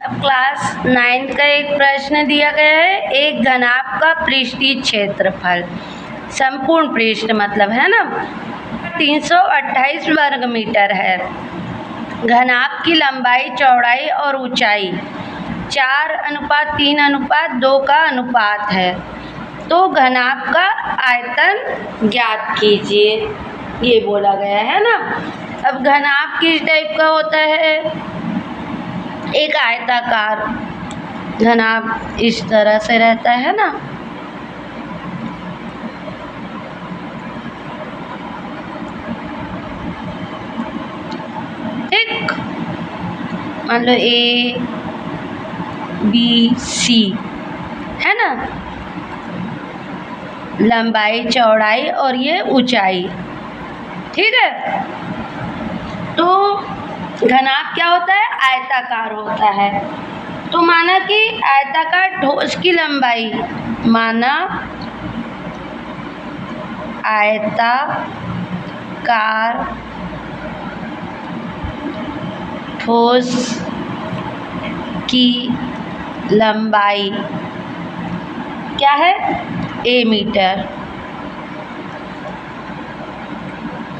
अब क्लास 9 का एक प्रश्न दिया गया है, एक घनाभ का पृष्ठीय क्षेत्रफल, संपूर्ण पृष्ठ मतलब है ना, 328 वर्ग मीटर है। घनाभ की लंबाई, चौड़ाई और ऊंचाई 4:3:2 का अनुपात है। तो घनाभ का आयतन ज्ञात कीजिए, ये बोला गया है ना। अब घनाभ किस टाइप का होता है? एक आयताकार घनाभ इस तरह से रहता है ना, ठीक, मान लो ABC है ना, लंबाई, चौड़ाई और ये ऊंचाई, ठीक है। तो घनाभ क्या होता है? आयताकार होता है। तो माना कि आयताकार ठोस की लंबाई, माना आयताकार ठोस की लंबाई क्या है? A मीटर,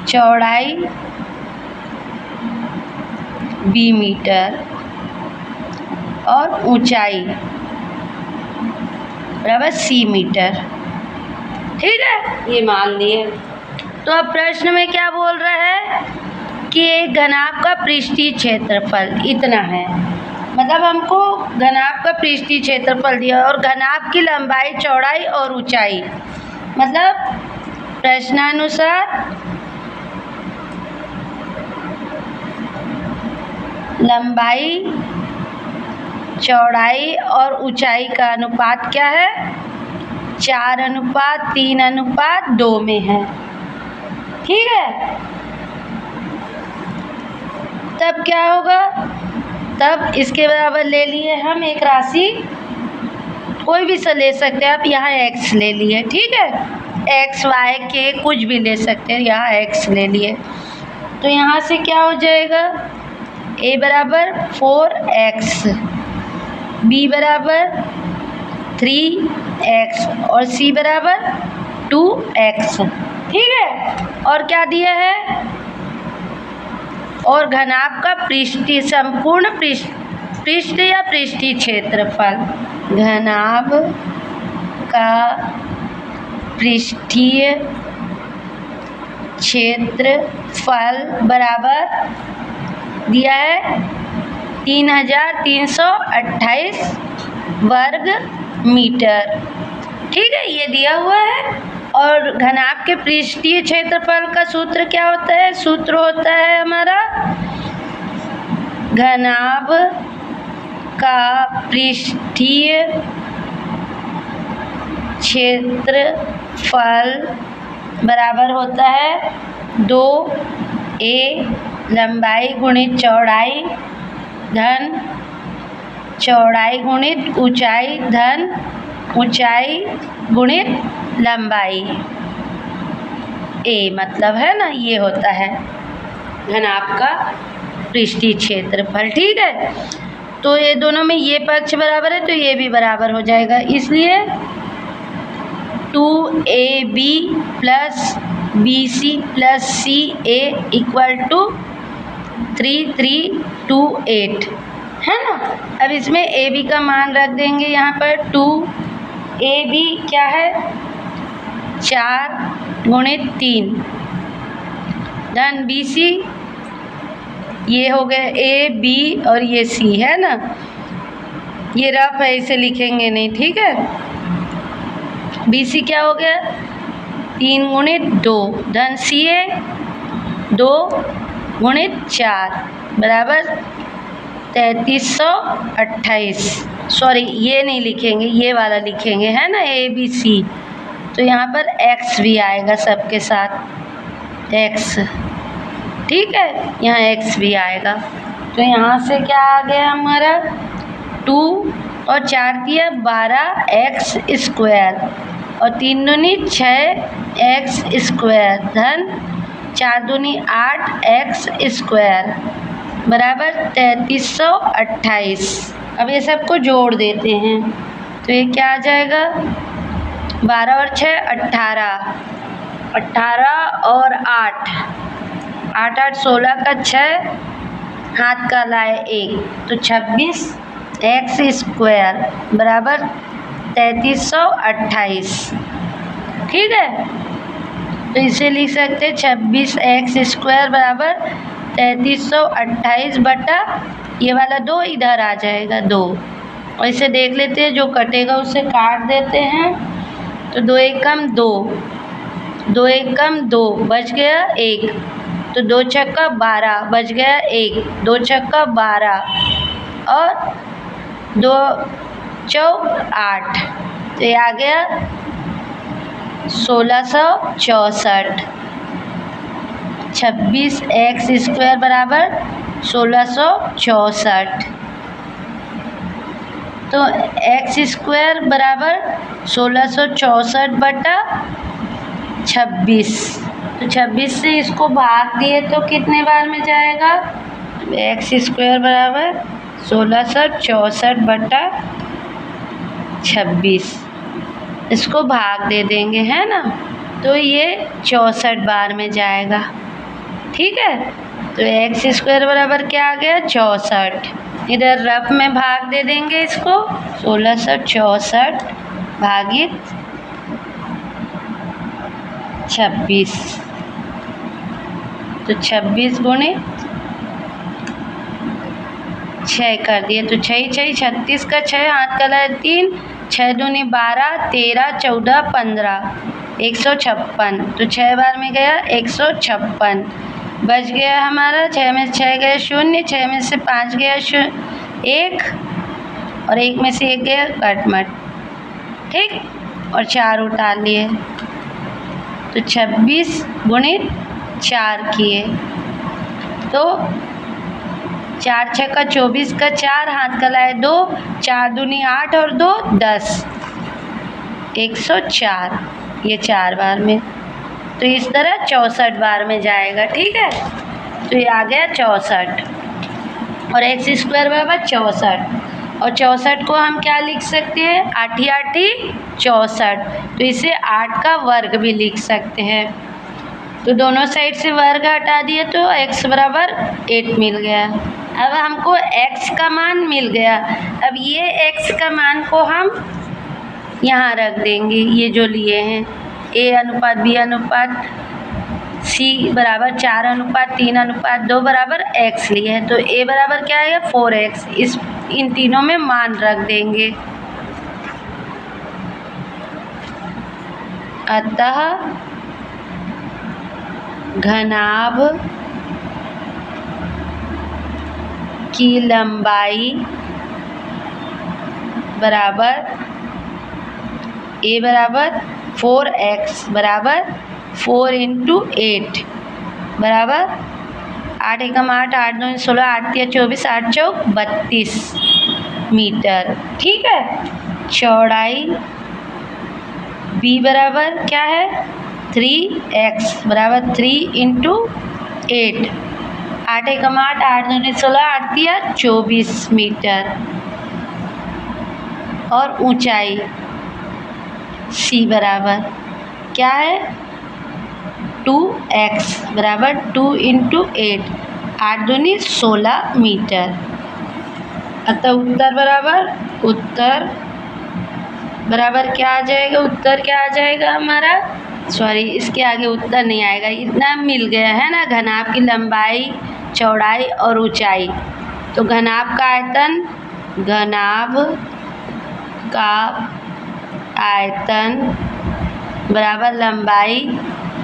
चौड़ाई B मीटर और ऊंचाई बराबर C मीटर, ठीक है, ये मान लिए। तो अब प्रश्न में क्या बोल रहा है कि एक घनाभ का पृष्ठीय क्षेत्रफल इतना है, मतलब हमको घनाभ का पृष्ठीय क्षेत्रफल दिया और घनाभ की लंबाई, चौड़ाई और ऊंचाई, मतलब प्रश्नानुसार लंबाई, चौड़ाई और ऊंचाई का अनुपात क्या है? 4:3:2 में है, ठीक है। तब क्या होगा? तब इसके बराबर ले लिए हम एक राशि, कोई भी सा ले सकते हैं आप, यहाँ x ले लिए, ठीक है, x y k कुछ भी ले सकते हैं, यहाँ x ले लिए। तो यहाँ से क्या हो जाएगा? a बराबर 4x, b बराबर 3x और c बराबर 2x, ठीक है। और क्या दिया है? और घनाभ का पृष्ठीय, संपूर्ण पृष्ठ या पृष्ठीय क्षेत्रफल, घनाभ का पृष्ठीय क्षेत्रफल बराबर दिया है 3328 वर्ग मीटर, ठीक है, ये दिया हुआ है। और घनाभ के पृष्ठीय क्षेत्रफल का सूत्र क्या होता है? सूत्र होता है हमारा घनाभ का पृष्ठीय क्षेत्रफल बराबर होता है 2a लंबाई गुणित चौड़ाई धन चौड़ाई गुणित ऊंचाई धन ऊंचाई गुणित लंबाई, a मतलब है ना, ये होता है घनाभ का पृष्ठीय क्षेत्रफल, ठीक है। तो ये दोनों में ये पक्ष बराबर है तो ये भी बराबर हो जाएगा, इसलिए 2ab plus bc plus ca equal to 3328 है ना। अब इसमें ab का मान रख देंगे यहाँ पर, 2ab क्या है? 4 गुणित 3 धन bc, ये हो गया a b और ये c है ना, ये रफ है इसे लिखेंगे नहीं, ठीक है। bc क्या हो गया? 3 गुणित 2 धन ca 2 गुणित 4 बराबर 3328, सॉरी ये नहीं लिखेंगे, ये वाला लिखेंगे है ना, a b c। तो यहाँ पर x भी आएगा सबके साथ, x, ठीक है, यहाँ x भी आएगा। तो यहाँ से क्या आ गया हमारा? 2 और 4 दिया 12x स्क्वायर और 3 दूनी 6x स्क्वायर धन 4 दूनी 8x स्क्वायर बराबर 3328। अब ये सबको जोड़ देते हैं तो ये क्या आ जाएगा, 12 और 6 18, 18 और 8, 8 8 16 का 6 हाथ का लाए 1, तो 26 एक्स स्क्वायर बराबर 3328। ठीक है, तो इसे लिख सकते हैं 26 एक्स स्क्वायर बराबर 3328 बटा ये वाला 2 इधर आ जाएगा 2, और इसे देख लेते हैं, जो कटेगा उसे काट देते हैं। तो 2 एकम 2, 2 एकम 2 बच गया 1, तो 2 छक्का 12 बच गया 1, 2 छक्का 12 और 2 चौक 8, तो ये आ गया 1664। 26 एक्स स्क्वायर बराबर 1664, तो एक्स स्क्वायर बराबर 1664 बटा 26, तो 26 से इसको भाग दिए तो कितने बार में जाएगा, एक्स स्क्वायर बराबर 1664 बटा 26, इसको भाग दे देंगे, है ना, तो ये 64 बार में जाएगा। ठीक है, तो एक्स स्क्वायर बराबर क्या आ गया 64, इधर रफ में भाग दे देंगे इसको, 1664 भागित 26, तो 26 गुणे 6 कर दिए, तो 6 6 36 का 6 हाथ का लाए 3, 6 दूनी 12 13 14 15 156, तो 6 बार में गया 156, बच गया हमारा 6 में से 6 गया 0, 6 में से 5 गया 1 और 1 में से 1 गया कटमट। ठीक, और 4 उतार लिए, तो 26 गुणित 4 किए, तो 4 6 का 24 का 4 हाथ का लाए 2, 4 दूनी 8 और 2 10, 104, ये 4 बार में, तो इस तरह 64 बार में जाएगा। ठीक है, तो ये आ गया 64 और एक्स स्क्वायर बराबर 64, और 64 को हम क्या लिख सकते हैं, 8 8 64, तो इसे 8 का वर्ग भी लिख सकते हैं, तो दोनों साइड से वर्ग हटा दिए तो x बराबर 8 मिल गया। अब हमको x का मान मिल गया, अब ये x का मान को हम यहाँ रख देंगे, ये जो लिए हैं a अनुपात b अनुपात c बराबर 4 अनुपात 3 अनुपात 2 बराबर x लिए हैं, तो a बराबर क्या आएगा 4x, इन तीनों में मान रख देंगे। अतः घनाभ की लंबाई बराबर a बराबर 4x बराबर 4 × 8 बराबर 8 एकम 8 8 2 16 8 3 24 8 चौक 32 मीटर। ठीक है, चौड़ाई b बराबर क्या है 3x बराबर 3 × 8, 8 एकम 8 8 2 16 8 3 24 मीटर, और ऊंचाई c बराबर क्या है 2x बराबर 2 × 8, 8 दूनी 16 मीटर। अतः उत्तर बराबर क्या आ जाएगा, उत्तर क्या आ जाएगा हमारा, सॉरी इसके आगे उत्तर नहीं आएगा, इतना मिल गया है ना, घनाभ की लंबाई चौड़ाई और ऊंचाई, तो घनाभ का आयतन बराबर लंबाई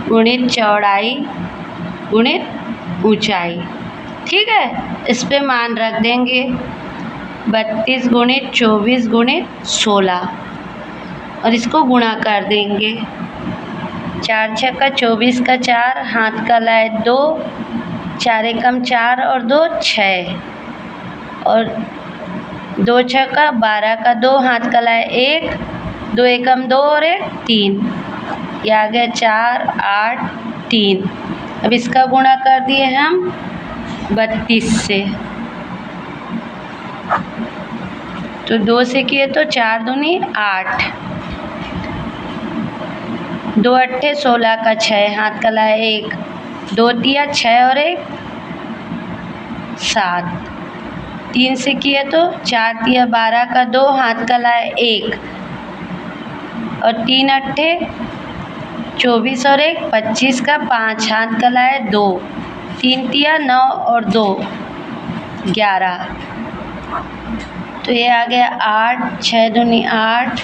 गुणित चौड़ाई गुणित ऊंचाई। ठीक है, इस पे मान रख देंगे 32 गुणित 24 गुणित 16 और इसको गुणा कर देंगे, 4 6 का 24 का 4 हाथ का लाए 2, 4 एकम 4 और 2 6 और 2 6 का 12 का 2 हाथ का लाए 1, 2 एकम 2 और 1 3, ये आ गया 4 8 3। अब इसका गुणा कर दिए हम 32 से, तो 2 से किए तो 4 दूनी 8, 2 अट्ठे 16 का 6, हाथ का लाए 1, 2 तिया 6 और 1 7, 3 से किए तो 4 तिया 12 का 2, हाथ का लाए 1 और 3 अट्ठे 24 और 1 25 का 5, हाथ का लाए 2, 3 तिया 9 और 2 11, तो ये आ गया 8, 6 दूनी 8,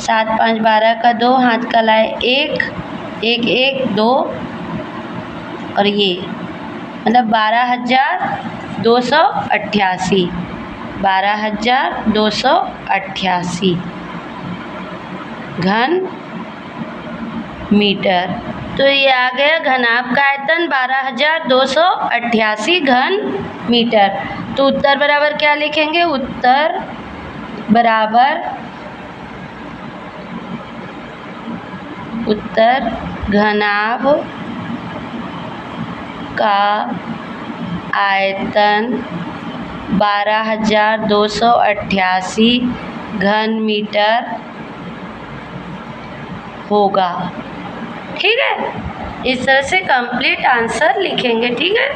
7 5 12 का 2, हाथ का लाए 1 1 1 2 और ये मतलब 12,288, 12,288 घन मीटर। तो ये आ गया घनाभ का आयतन 12,288 घन मीटर। तो उत्तर बराबर क्या लिखेंगे? उत्तर घनाभ का आयतन 12,288 घन मीटर होगा। ठीक है, इस तरह से कंप्लीट आंसर लिखेंगे। ठीक है।